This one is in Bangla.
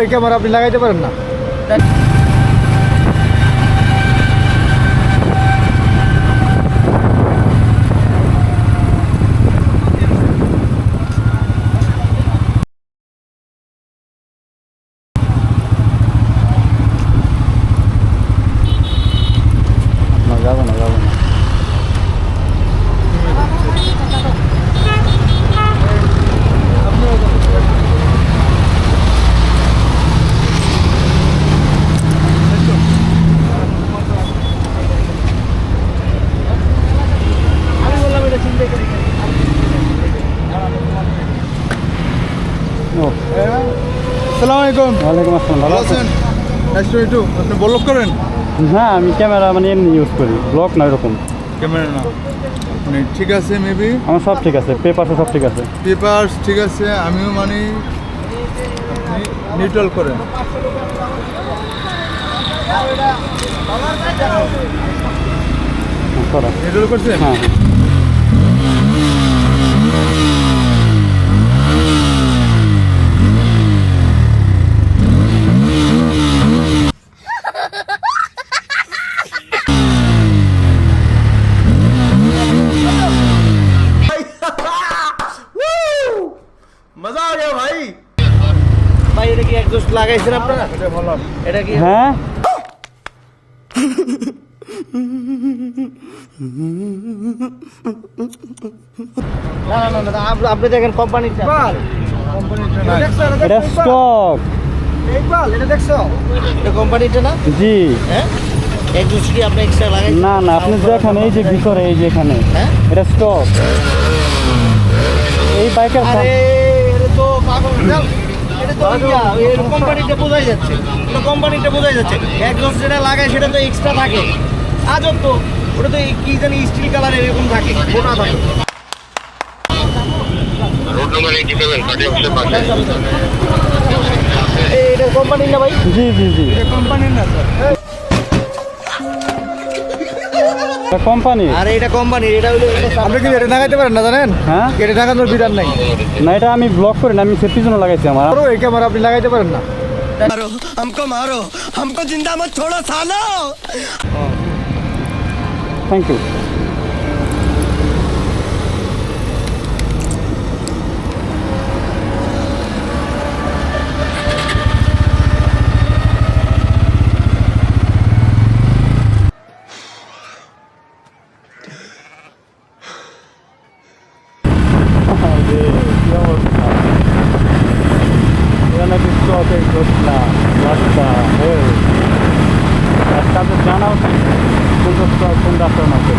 এই ক্যামেরা আপনি লাগাইতে পারেন না। যাবো না যাবো না। আসসালামু আলাইকুম। ওয়ালাইকুম আসসালাম। ভালো আছেন? আপনি ব্লগ করেন? হ্যাঁ, আমি ক্যামেরা মানে এমনি ইউজ করি, ব্লগ না এরকম ক্যামেরা না। মানে ঠিক আছে, মেবি আমার সব ঠিক আছে, পেপারসও সব ঠিক আছে। পেপারস ঠিক আছে, আমিও মানে নিউট্রাল করেন। নিউট্রাল করছেন? হ্যাঁ मजा आ गया भाई। भाई এটা কি একজস্ট লাগাইছেন আপনারা? এটা ভালো। এটা কি? হ্যাঁ না আপনি দেখেন কোম্পানিটা। কোম্পানিটা নাই। এটা স্টক। এটা দেখছো? এটা কোম্পানিটা না? জি। হ্যাঁ? একজস্ট কি আপনি এক্সট্রা লাগাইছেন? না না, আপনি দেখেন এই যে ভিতরে, এই যে এখানে হ্যাঁ? এটা স্টক। এই বাইকের আরে এটা তো পাগল জাল। এটা তো এর কোম্পানিটা বোঝাই যাচ্ছে। এটা কোম্পানিটা বোঝাই যাচ্ছে। একজস্ট যেটা লাগায় সেটা তো এক্সট্রা থাকে। আজব তো। ওটা তো কি জানি স্টিল কালার এরকম থাকে, মোটা থাকে। এটা কোম্পানি না ভাই? জি জি জি, এটা কোম্পানির না স্যার। এটা কোম্পানি। আরে এটা কোম্পানির, এটা হলো আপনি কি এটা লাগাইতে পারেন না জানেন? হ্যাঁ এটা লাগানোর বিধান নাই। না, এটা আমি ব্লক করি না, আমি সেফটির জন্য লাগাইছি আমার। এই ক্যামেরা আপনি লাগাইতে পারেন না। मारो मारो हमको जिंदा मत छोड़ो सालो। Thank you. রাস্তা তো জানা উচিত কোন রাস্তার মাঝে।